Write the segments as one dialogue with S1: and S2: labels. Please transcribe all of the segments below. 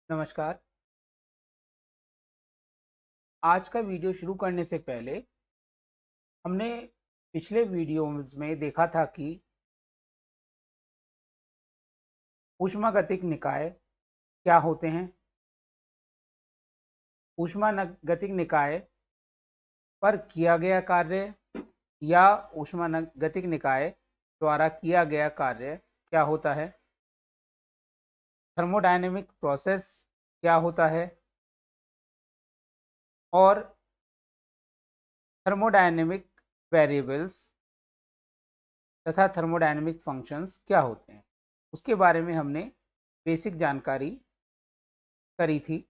S1: नमस्कार। आज का वीडियो शुरू करने से पहले हमने पिछले वीडियोज में देखा था कि ऊष्मागतिक निकाय क्या होते हैं। ऊष्मागतिक निकाय पर किया गया कार्य या ऊष्मागतिक निकाय द्वारा किया गया कार्य क्या होता है। थर्मोडायनेमिक प्रोसेस क्या होता है और थर्मोडायनेमिक वेरिएबल्स तथा थर्मोडायनेमिक फंक्शंस क्या होते हैं, उसके बारे में हमने बेसिक जानकारी करी थी।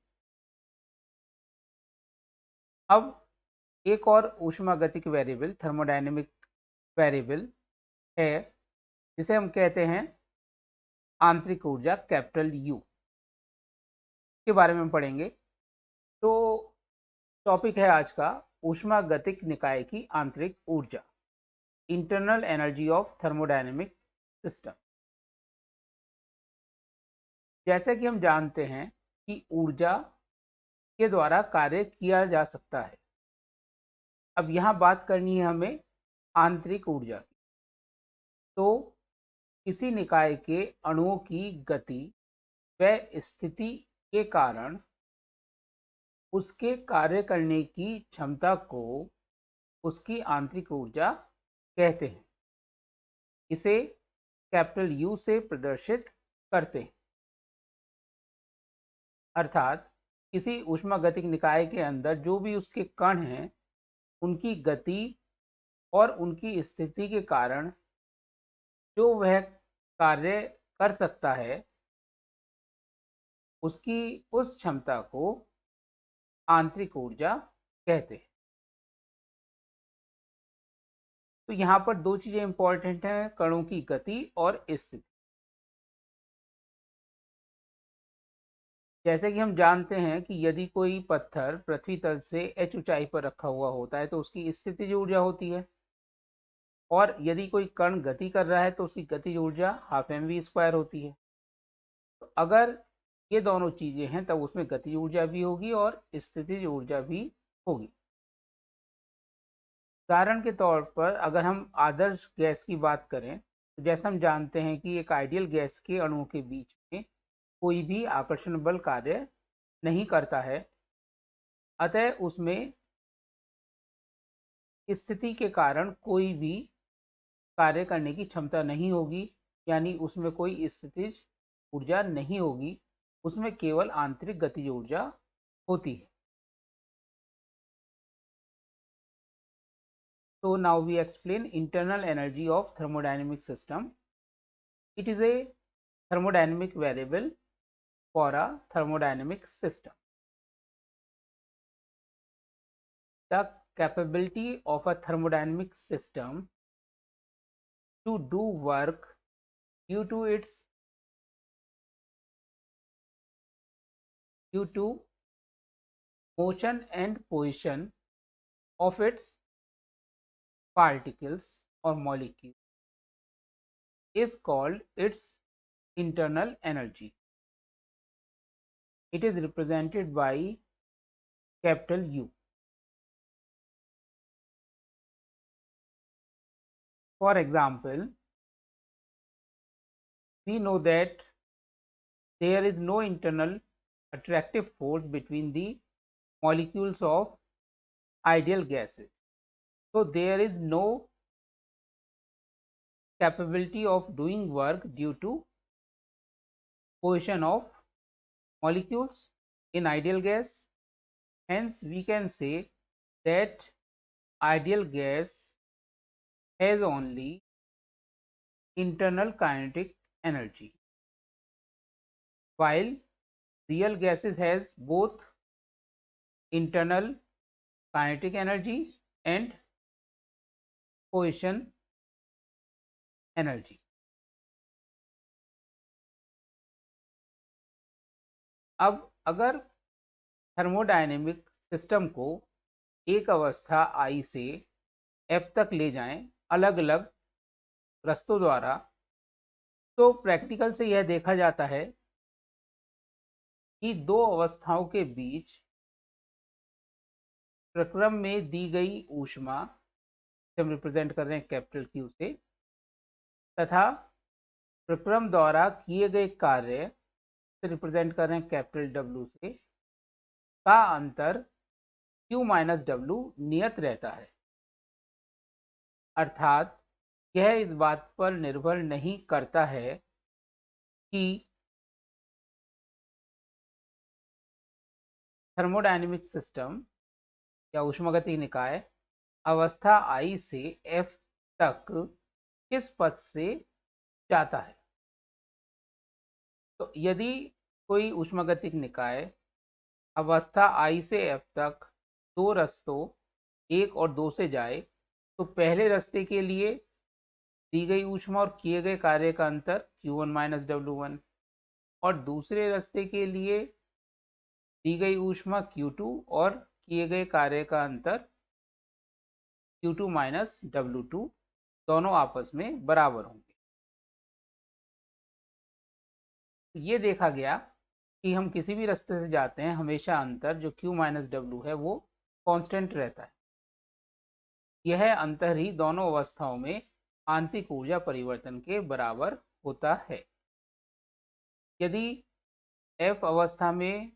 S1: अब एक और ऊष्मागतिक वेरिएबल थर्मोडायनेमिक वेरिएबल है जिसे हम कहते हैं आंतरिक ऊर्जा, कैपिटल यू, के बारे में हम पढ़ेंगे। तो टॉपिक है आज का ऊष्मागतिक निकाय की आंतरिक ऊर्जा, internal energy of thermodynamic system. जैसे कि हम जानते हैं कि ऊर्जा के द्वारा कार्य किया जा सकता है। अब यहाँ बात करनी है हमें आंतरिक ऊर्जा की। तो किसी निकाय के अणुओं की गति व स्थिति के कारण उसके कार्य करने की क्षमता को उसकी आंतरिक ऊर्जा कहते हैं। इसे कैपिटल यू से प्रदर्शित करते हैं। अर्थात किसी ऊष्मागतिक निकाय के अंदर जो भी उसके कण हैं, उनकी गति और उनकी स्थिति के कारण जो वह कार्य कर सकता है, उसकी उस क्षमता को आंतरिक ऊर्जा कहते हैं। तो यहाँ पर दो चीजें इंपॉर्टेंट हैं, कणों की गति और स्थिति। जैसे कि हम जानते हैं कि यदि कोई पत्थर पृथ्वी तल से h ऊंचाई पर रखा हुआ होता है तो उसकी स्थितिज ऊर्जा होती है, और यदि कोई कण गति कर रहा है तो उसकी गतिज ऊर्जा हाफ mv² होती है। तो अगर ये दोनों चीजें हैं तब उसमें गतिज ऊर्जा भी होगी और स्थितिज ऊर्जा भी होगी। उदाहरण के तौर पर अगर हम आदर्श गैस की बात करें तो जैसा हम जानते हैं कि एक आइडियल गैस के अणुओं के बीच में कोई भी आकर्षण बल कार्य नहीं करता है, अतः उसमें स्थिति के कारण कोई भी कार्य करने की क्षमता नहीं होगी, यानी उसमें कोई स्थितिज ऊर्जा नहीं होगी, उसमें केवल आंतरिक गतिज ऊर्जा होती है। So now we explain internal energy of thermodynamic system. It is a thermodynamic variable for a thermodynamic system. The capability of a thermodynamic system to do work due to motion and position of its particles or molecules is called its internal energy. It is represented by capital U. For example, we know that there is no internal attractive force between the molecules of ideal gases. So there is no capability of doing work due to position of molecules in ideal gas. Hence we can say that ideal gas has only internal kinetic energy, while real gases has both internal kinetic energy and position energy. अब अगर thermodynamic system को एक अवस्था I से F तक ले जाएं अलग अलग रस्तों द्वारा, तो प्रैक्टिकल से यह देखा जाता है कि दो अवस्थाओं के बीच प्रक्रम में दी गई ऊष्मा, हम रिप्रेजेंट कर रहे हैं कैपिटल क्यू से, तथा प्रक्रम द्वारा किए गए कार्य से रिप्रेजेंट कर रहे हैं कैपिटल डब्ल्यू से, का अंतर Q माइनस डब्ल्यू नियत रहता है। अर्थात यह इस बात पर निर्भर नहीं करता है कि थर्मोडायनेमिक सिस्टम या ऊष्मागतिक निकाय अवस्था I से F तक किस पथ से जाता है। तो यदि कोई ऊष्मागतिक निकाय अवस्था I से F तक दो रास्तों 1 और 2 से जाए, तो पहले रास्ते के लिए दी गई ऊष्मा और किए गए कार्य का अंतर Q1 माइनस W1, और दूसरे रास्ते के लिए दी गई ऊष्मा Q2 और किए गए कार्य का अंतर Q2 माइनस W2, दोनों आपस में बराबर होंगे। ये देखा गया कि हम किसी भी रास्ते से जाते हैं, हमेशा अंतर जो Q माइनस W है वो कांस्टेंट रहता है। यह अंतर ही दोनों अवस्थाओं में आंतरिक ऊर्जा परिवर्तन के बराबर होता है। यदि F अवस्था में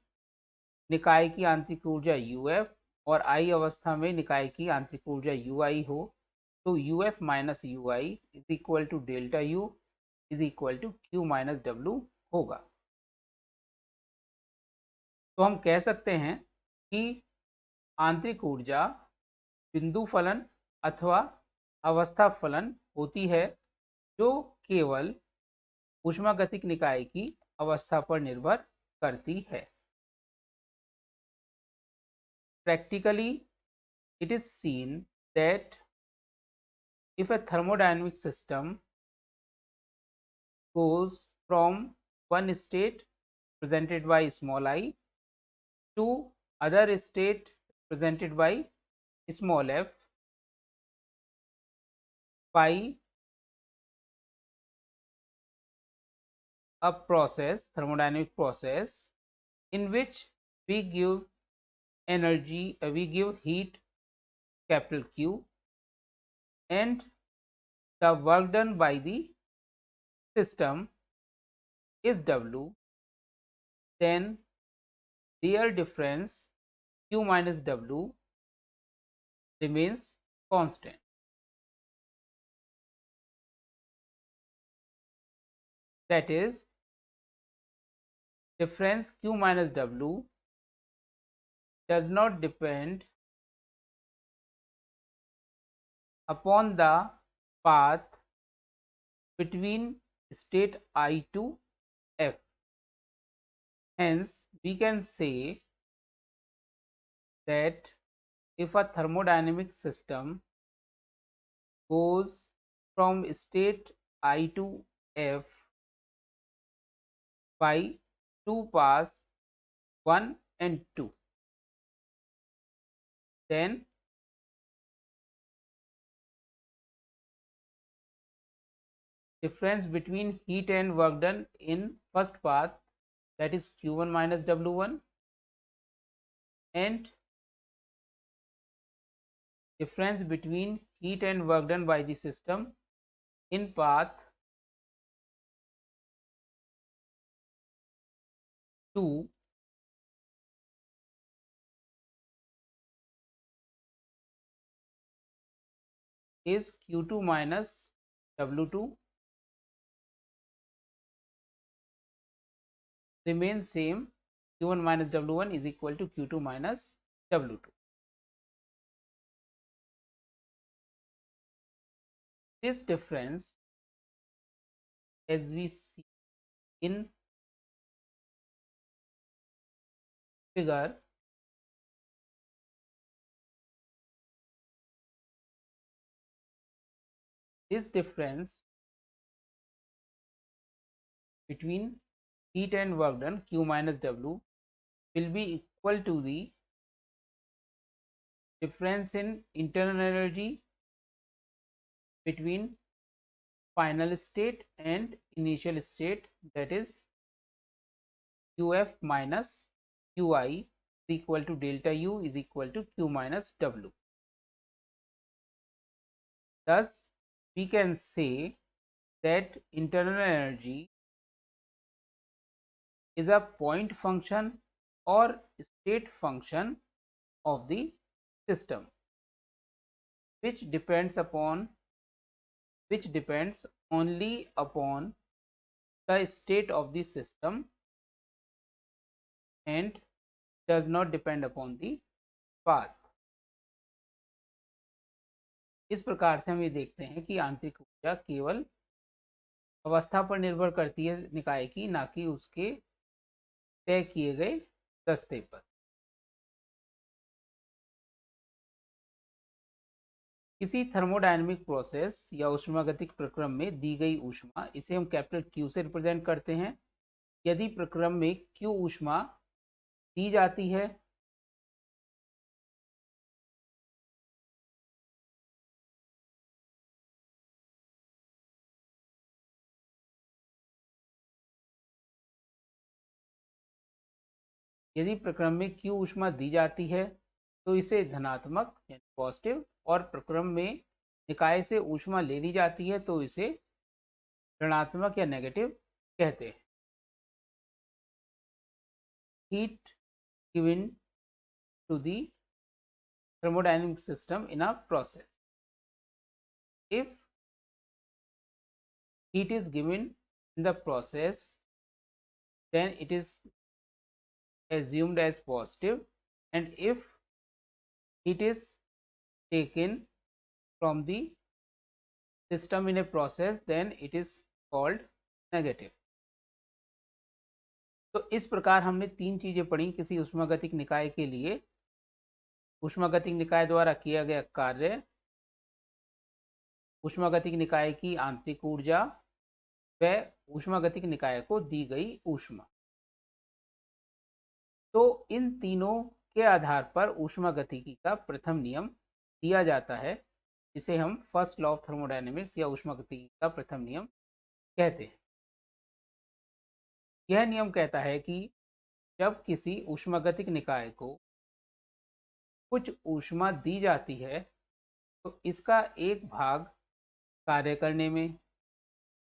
S1: निकाय की आंतरिक ऊर्जा UF और I अवस्था में निकाय की आंतरिक ऊर्जा UI हो, तो UF minus UI is equal to delta U is equal to Q minus W होगा। तो हम कह सकते हैं कि आंतरिक ऊर्जा बिंदु फलन अथवा अवस्था फलन होती है, जो केवल ऊष्मागतिक निकाय की अवस्था पर निर्भर करती है। Practically, it is seen that if a thermodynamic system goes from one state represented by small I to other state represented by small f by a process, thermodynamic process, in which we give energy, we give heat capital Q, and the work done by the system is W, then their difference Q minus W remains constant. That is, difference Q minus W does not depend upon the path between state I to F. Hence, we can say that if a thermodynamic system goes from state I to F by two paths 1 and 2, then difference between heat and work done in first path, that is Q1 minus W1, and difference between heat and work done by the system in path 2 is Q2 minus W2 remains same, Q1 minus W1 is equal to Q2 minus W2. This difference, as we see in figure, this difference between heat and work done Q minus W will be equal to the difference in internal energy between final state and initial state, that is QF minus QI is equal to delta U is equal to Q minus W. Thus, we can say that internal energy is a point function or state function of the system, which depends only upon the state of the system and does not depend upon the path. इस प्रकार से हम ये देखते हैं कि आंतरिक ऊर्जा केवल अवस्था पर निर्भर करती है निकाय की, ना कि उसके तय किए गए रास्ते पर। किसी थर्मोडायनेमिक प्रोसेस या ऊष्मागतिक प्रक्रम में दी गई ऊष्मा, इसे हम कैपिटल Q से रिप्रेजेंट करते हैं। यदि प्रक्रम में Q ऊष्मा दी जाती है तो इसे धनात्मक यानी पॉजिटिव, और प्रक्रम में निकाय से ऊष्मा ले ली जाती है तो इसे ऋणात्मक या नेगेटिव कहते हैं। Heat given to the thermodynamic system in a process. If heat is given in the process, then it is assumed as positive, and if heat is taken from the system in a process, then it is called negative. तो इस प्रकार हमने तीन चीजें पढ़ी किसी ऊष्मागतिक निकाय के लिए। ऊष्मागतिक निकाय द्वारा किया गया कार्य, ऊष्मागतिक निकाय की आंतरिक ऊर्जा व ऊष्मागतिक निकाय को दी गई ऊष्मा। तो इन तीनों के आधार पर ऊष्मागतिकी का प्रथम नियम दिया जाता है, जिसे हम फर्स्ट लॉ ऑफ थर्मोडायनेमिक्स या ऊष्मागतिकी का प्रथम नियम कहते हैं। यह नियम कहता है कि जब किसी ऊष्मागतिक निकाय को कुछ ऊष्मा दी जाती है तो इसका एक भाग कार्य करने में,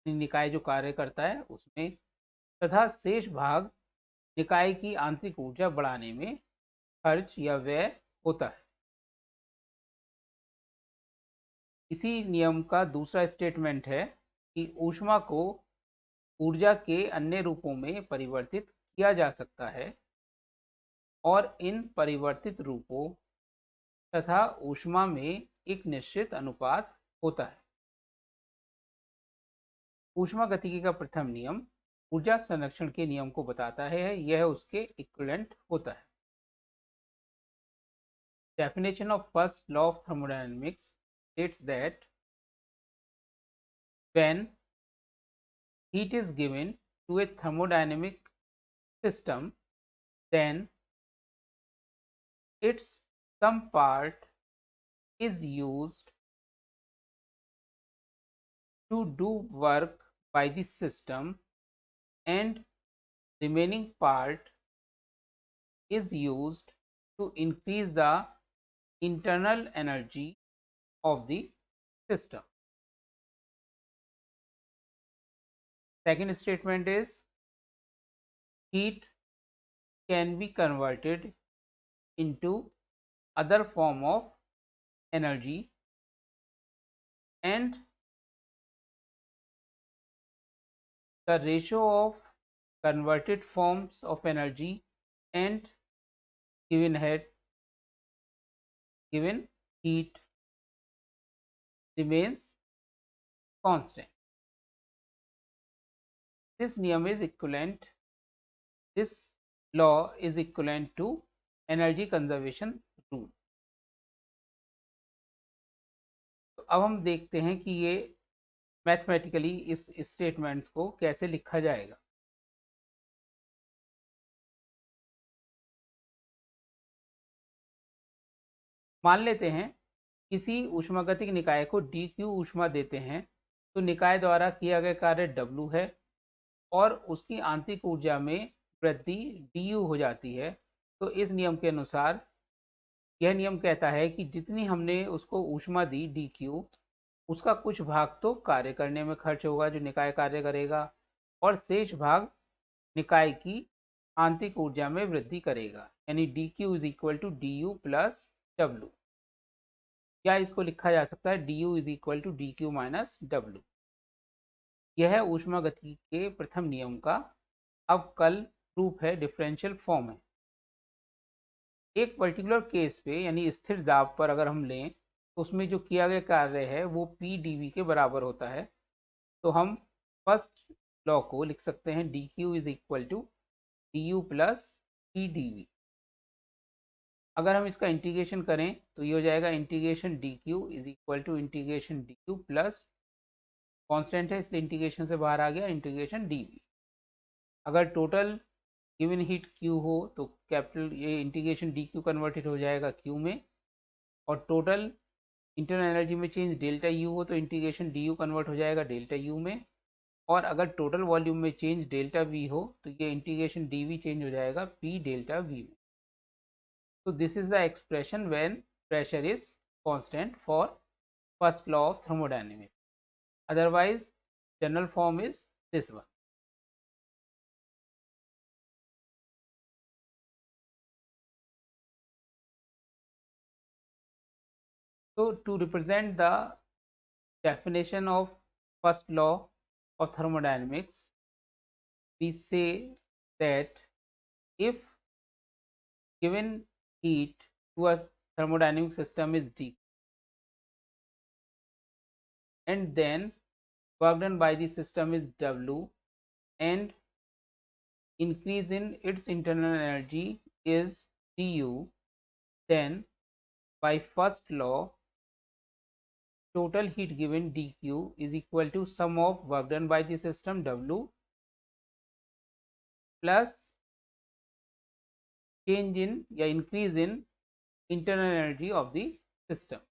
S1: निकाय जो कार्य करता है उसमें, तथा शेष भाग निकाय की आंतरिक ऊर्जा बढ़ाने में खर्च या व्यय होता है। इसी नियम का दूसरा स्टेटमेंट है कि ऊष्मा को ऊर्जा के अन्य रूपों में परिवर्तित किया जा सकता है और इन परिवर्तित रूपों तथा ऊष्मा में एक निश्चित अनुपात होता है। ऊष्मागतिकी का प्रथम नियम ऊर्जा संरक्षण के नियम को बताता है, यह उसके इक्विवेलेंट होता है। Definition of first law of thermodynamics states that when heat is given to a thermodynamic system, then its some part is used to do work by the system and remaining part is used to increase the internal energy of the system. Second statement is heat can be converted into other form of energy, and the ratio of converted forms of energy and given heat remains constant. This नियम is equivalent, this law is equivalent to energy conservation rule. तो अब हम देखते हैं कि ये mathematically इस statement को कैसे लिखा जाएगा। मान लेते हैं किसी ऊष्मागतिक निकाय को dq ऊष्मा देते हैं तो निकाय द्वारा किया गया कार्य W है और उसकी आंतरिक ऊर्जा में वृद्धि du हो जाती है। तो इस नियम के अनुसार यह नियम कहता है कि जितनी हमने उसको ऊष्मा दी dq, उसका कुछ भाग तो कार्य करने में खर्च होगा जो निकाय कार्य करेगा, और शेष भाग निकाय की आंतरिक ऊर्जा में वृद्धि करेगा, यानी dq is equal to du plus W, या इसको लिखा जा सकता है du is equal to dq minus W. यह ऊष्मागतिकी के प्रथम नियम का अवकल रूप है, डिफरेंशियल फॉर्म है। एक पर्टिकुलर केस पे यानी स्थिर दाब पर अगर हम लें तो उसमें जो किया गया कार्य है वो p dv के बराबर होता है। तो हम फर्स्ट लॉ को लिख सकते हैं dq is equal to du plus p dv। अगर हम इसका इंटीग्रेशन करें तो ये हो जाएगा integration dq is equal to integration du plus constant है इसलिए इंटीग्रेशन से बाहर आ गया इंटीग्रेशन dv। अगर टोटल गिवन हीट Q हो तो कैपिटल ये इंटीग्रेशन dq कन्वर्टेड हो जाएगा Q में, और टोटल इंटरनल एनर्जी में चेंज डेल्टा U हो तो इंटीग्रेशन du कन्वर्ट हो जाएगा डेल्टा U में, और अगर टोटल वॉल्यूम में चेंज डेल्टा V हो तो ये इंटीग्रेशन dV चेंज हो जाएगा P डेल्टा V में। तो this is the expression when pressure is constant for first law of thermodynamics. Otherwise general form is this one. So to represent the definition of first law of thermodynamics, we say that if given heat to a thermodynamic system is d, and then work done by the system is W, and increase in its internal energy is du, then by first law total heat given dq is equal to sum of work done by the system W plus change in या increase in internal energy of the system.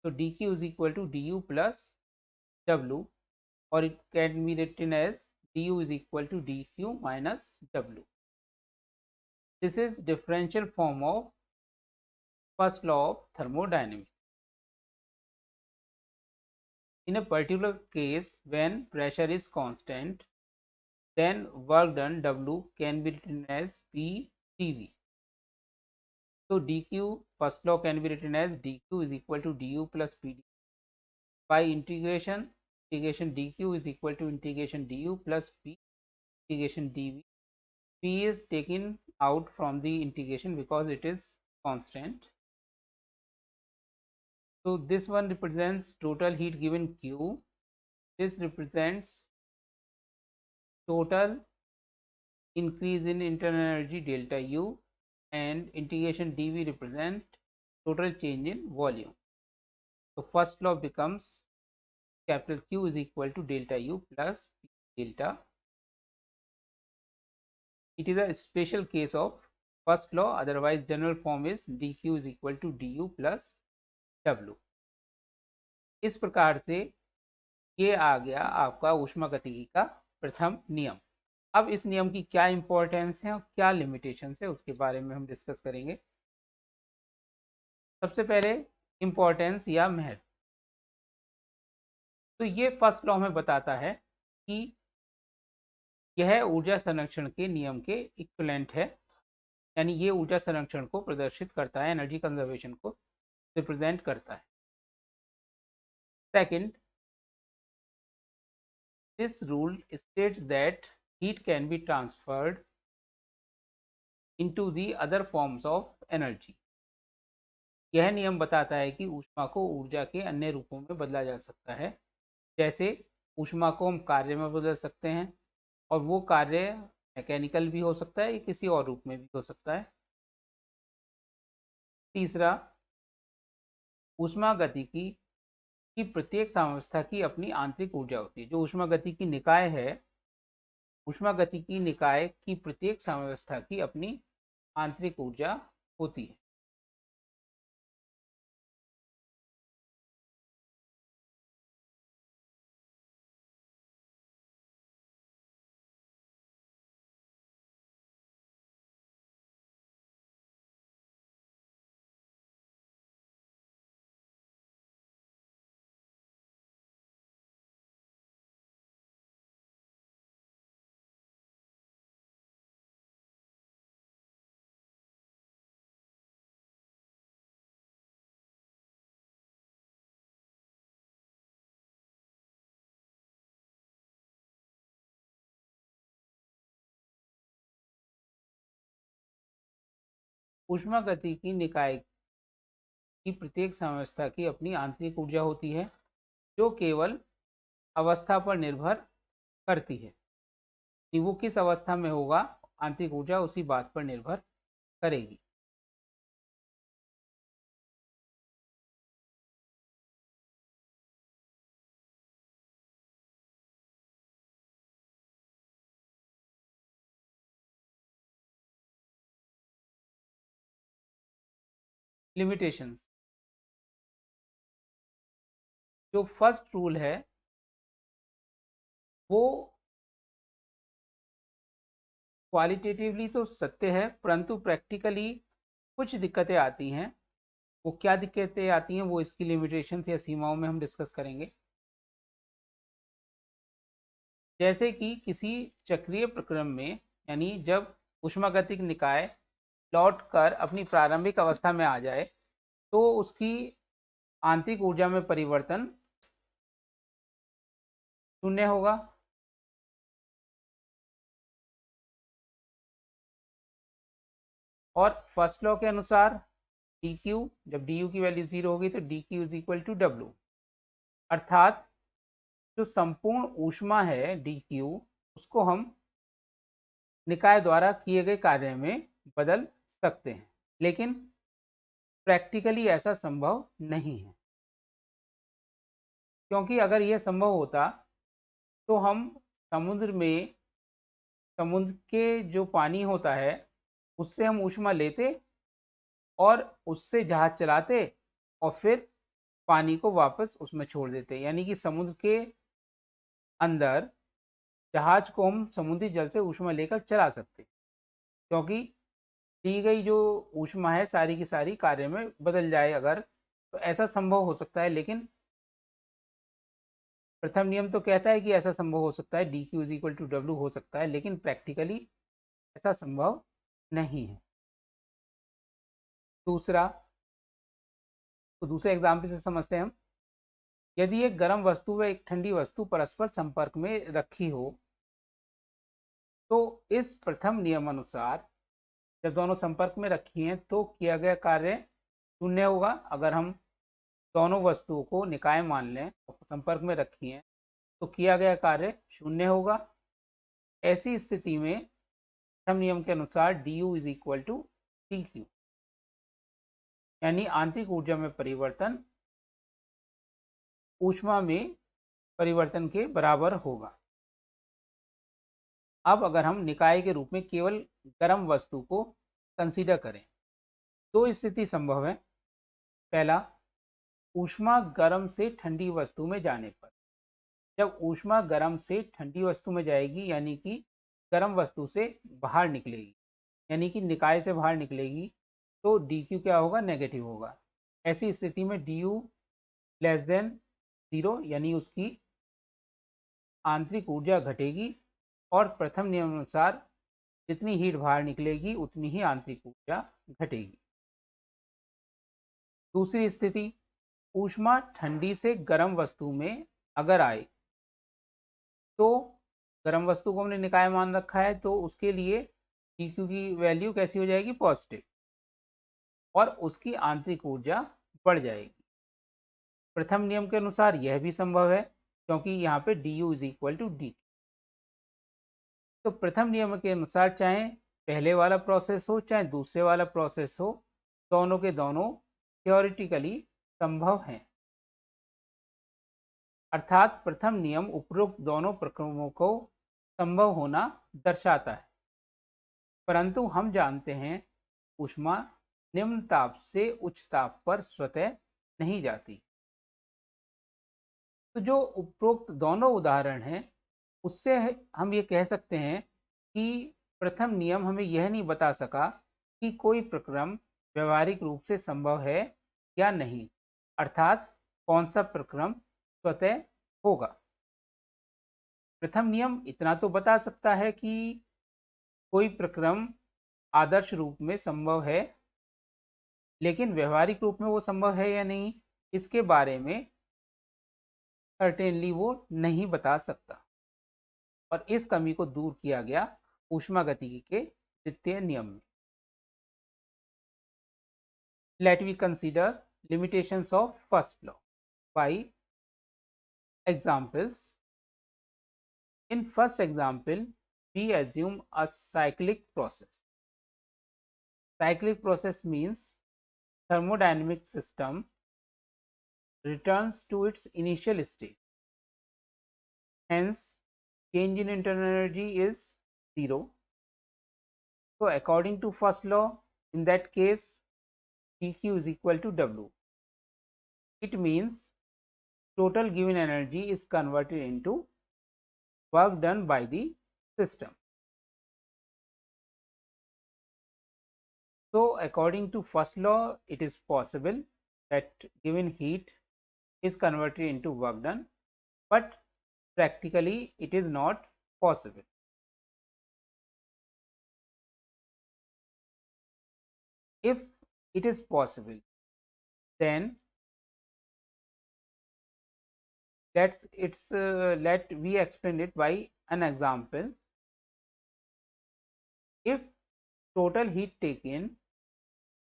S1: So dq is equal to du plus w, or it can be written as du is equal to dq minus w. This is differential form of first law of thermodynamics. In a particular case when pressure is constant, then work done w can be written as p dv. So dq first law can be written as dq is equal to du plus pd by integration dq is equal to integration du plus p integration dv. P is taken out from the integration because it is constant. So this one represents total heat given Q. This represents total increase in internal energy delta U, and integration dV represent total change in volume. So first law becomes capital Q is equal to delta U plus P delta. It is a special case of first law, otherwise general form is dq is equal to du plus w. इस प्रकार से ये आ गया आपका ऊष्मागतिकी का प्रथम नियम। अब इस नियम की क्या इंपॉर्टेंस है और क्या लिमिटेशंस है उसके बारे में हम डिस्कस करेंगे। सबसे पहले इंपॉर्टेंस या महत्व, तो ये फर्स्ट लॉ में बताता है कि यह ऊर्जा संरक्षण के नियम के इक्विवेलेंट है, यानी ये ऊर्जा संरक्षण को प्रदर्शित करता है, एनर्जी कंजर्वेशन को रिप्रेजेंट करता है। Second, this rule states that heat can be transferred into the other forms of energy. यह नियम बताता है कि ऊष्मा को ऊर्जा के अन्य रूपों में बदला जा सकता है, जैसे ऊष्मा को हम कार्य में बदल सकते हैं, और वो कार्य मैकेनिकल भी हो सकता है या किसी और रूप में भी हो सकता है। तीसरा, ऊष्मागतिकी की प्रत्येक साम्यावस्था की अपनी आंतरिक ऊर्जा होती है। जो ऊष्मागतिकी निकाय है, ऊष्मागतिकी निकाय की प्रत्येक साम्यावस्था की अपनी आंतरिक ऊर्जा होती है। ऊष्मागतिकी निकाय की प्रत्येक साम्यावस्था की अपनी आंतरिक ऊर्जा होती है जो केवल अवस्था पर निर्भर करती है। वो किस अवस्था में होगा, आंतरिक ऊर्जा उसी बात पर निर्भर करेगी। लिमिटेशंस, जो फर्स्ट रूल है वो क्वालिटेटिवली तो सत्य है, परंतु प्रैक्टिकली कुछ दिक्कतें आती हैं। वो क्या दिक्कतें आती हैं वो इसकी लिमिटेशंस या सीमाओं में हम डिस्कस करेंगे। जैसे कि किसी चक्रीय प्रक्रम में, यानी जब ऊष्मागतिक निकाय लौट कर अपनी प्रारंभिक अवस्था में आ जाए तो उसकी आंतरिक ऊर्जा में परिवर्तन शून्य होगा। और फर्स्ट लॉ के अनुसार dq, जब du की वैल्यू 0 होगी तो dq is equal to w, अर्थात जो संपूर्ण ऊष्मा है dq उसको हम निकाय द्वारा किए गए कार्य में बदल सकते हैं, लेकिन प्रैक्टिकली ऐसा संभव नहीं है। क्योंकि अगर यह संभव होता तो हम समुद्र के जो पानी होता है उससे हम ऊष्मा लेते और उससे जहाज चलाते और फिर पानी को वापस उसमें छोड़ देते, यानी कि समुद्र के अंदर जहाज को हम समुद्री जल से ऊष्मा लेकर चला सकते, क्योंकि दी गई जो ऊष्मा है सारी की सारी कार्य में बदल जाए अगर, तो ऐसा संभव हो सकता है। लेकिन प्रथम नियम तो कहता है कि ऐसा संभव हो सकता है, dq is equal to W हो सकता है, लेकिन प्रैक्टिकली ऐसा संभव नहीं है। दूसरा, तो दूसरे एग्जाम्पल से समझते हैं हम। यदि एक गर्म वस्तु व एक ठंडी वस्तु परस्पर संपर्क में रखी हो तो इस प्रथम नियम अनुसार जब दोनों संपर्क में रखी हैं तो किया गया कार्य शून्य होगा। अगर हम दोनों वस्तुओं को निकाय मान लें और संपर्क में रखी हैं तो किया गया कार्य शून्य होगा। ऐसी स्थिति में प्रथम नियम के अनुसार du is equal to dq, यानी आंतरिक ऊर्जा में परिवर्तन ऊष्मा में परिवर्तन के बराबर होगा। अब अगर हम निकाय के रूप में केवल गर्म वस्तु को कंसीडर करें तो स्थिति संभव है। पहला, ऊष्मा गर्म से ठंडी वस्तु में जाने पर, जब ऊष्मा गर्म से ठंडी वस्तु में जाएगी यानी कि गर्म वस्तु से बाहर निकलेगी, यानी कि निकाय से बाहर निकलेगी, तो dq क्या होगा, नेगेटिव होगा। ऐसी स्थिति में du लेस देन 0, यानी उसकी आंतरिक ऊर्जा घटेगी और प्रथम नियम अनुसार जितनी हीट बाहर निकलेगी उतनी ही आंतरिक ऊर्जा घटेगी। दूसरी स्थिति, ऊष्मा ठंडी से गर्म वस्तु में अगर आए तो गर्म वस्तु को हमने निकाय मान रखा है तो उसके लिए dq की वैल्यू कैसी हो जाएगी, पॉजिटिव, और उसकी आंतरिक ऊर्जा बढ़ जाएगी। प्रथम नियम के अनुसार यह भी संभव है क्योंकि यहाँ पे du is equal to D. तो प्रथम नियम के अनुसार चाहे पहले वाला प्रोसेस हो चाहे दूसरे वाला प्रोसेस हो, दोनों के दोनों थ्योरेटिकली संभव हैं। अर्थात प्रथम नियम उपरोक्त दोनों प्रक्रमों को संभव होना दर्शाता है, परंतु हम जानते हैं ऊष्मा निम्न ताप से उच्च ताप पर स्वतः नहीं जाती। तो जो उपरोक्त दोनों उदाहरण हैं उससे हम ये कह सकते हैं कि प्रथम नियम हमें यह नहीं बता सका कि कोई प्रक्रम व्यवहारिक रूप से संभव है या नहीं, अर्थात कौन सा प्रक्रम स्वतः होगा। प्रथम नियम इतना तो बता सकता है कि कोई प्रक्रम आदर्श रूप में संभव है, लेकिन व्यवहारिक रूप में वो संभव है या नहीं इसके बारे में सर्टेनली वो नहीं बता सकता, और इस कमी को दूर किया गया ऊष्मागतिकी के द्वितीय नियम में। Let we consider limitations of first law by examples. In first example, we assume a cyclic process. Cyclic process means thermodynamic system returns to its initial state. Hence, change in internal energy is 0. So, according to first law, in that case, dq is equal to W. It means total given energy is converted into work done by the system. So, according to first law, it is possible that given heat is converted into work done, but practically it is not possible. If it is possible, then let we explain it by an example. If total heat taken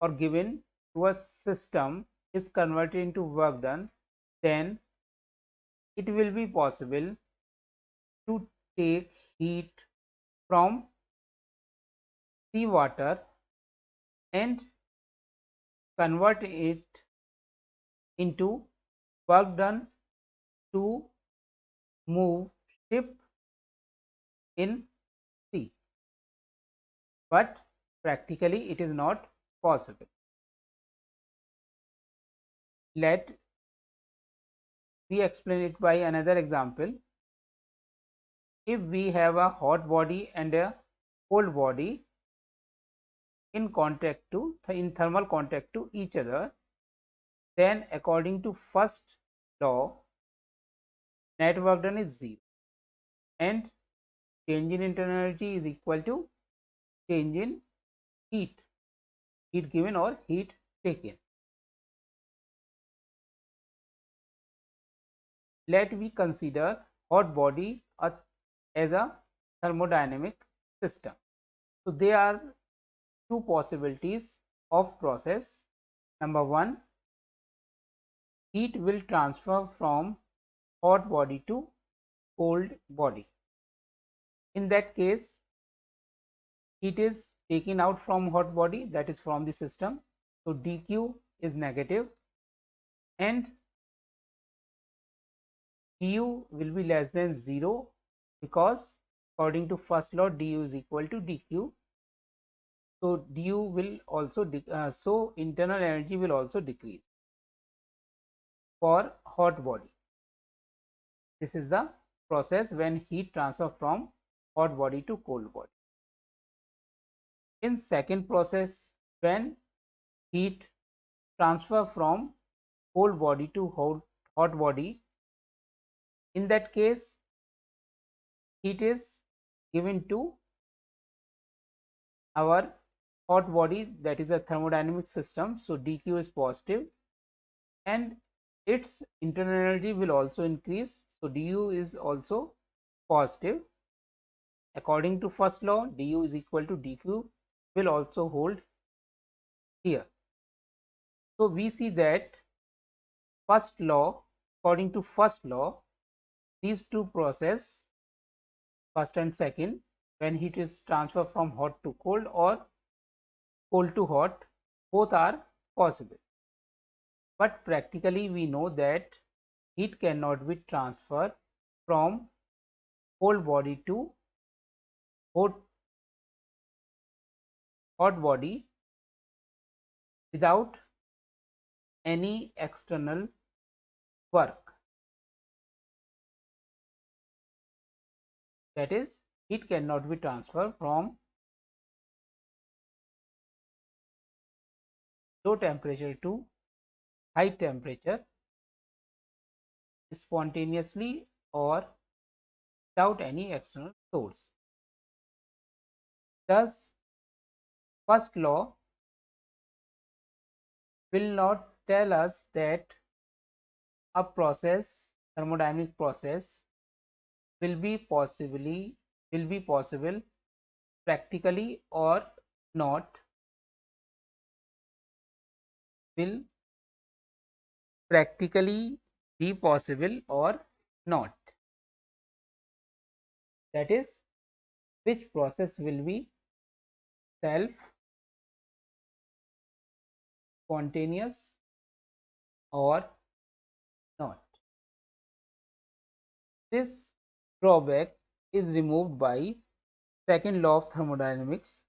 S1: or given to a system is converted into work done, then it will be possible to take heat from seawater and convert it into work done to move ship in sea, but practically it is not possible. Let we explain it by another example. If we have a hot body and a cold body in thermal contact to each other, then according to first law, net work done is 0 and change in internal energy is equal to change in heat given or heat taken. Let we consider hot body as a thermodynamic system. So there are two possibilities of process. Number one, heat will transfer from hot body to cold body. In that case, heat is taken out from hot body, that is from the system. So dq is negative and du will be less than 0 because according to first law du is equal to dq. So du will also so internal energy will also decrease for hot body. This is the process when heat transfer from hot body to cold body. In second process, when heat transfer from cold body to hot body, in that case heat is given to our hot body, that is a thermodynamic system. So dq is positive and its internal energy will also increase. So du is also positive. According to first law, du is equal to dq will also hold here. So we see that first law, according to first law, these two process, first and second, when heat is transferred from hot to cold or cold to hot, both are possible. But practically we know that heat cannot be transferred from cold body to hot body without any external work. That is, heat cannot be transferred from low temperature to high temperature spontaneously or without any external source. Thus, first law will not tell us that a process, thermodynamic process, will be possible practically or not will practically be possible or not. That is, which process will be self spontaneous or not. This drawback is removed by second law of thermodynamics,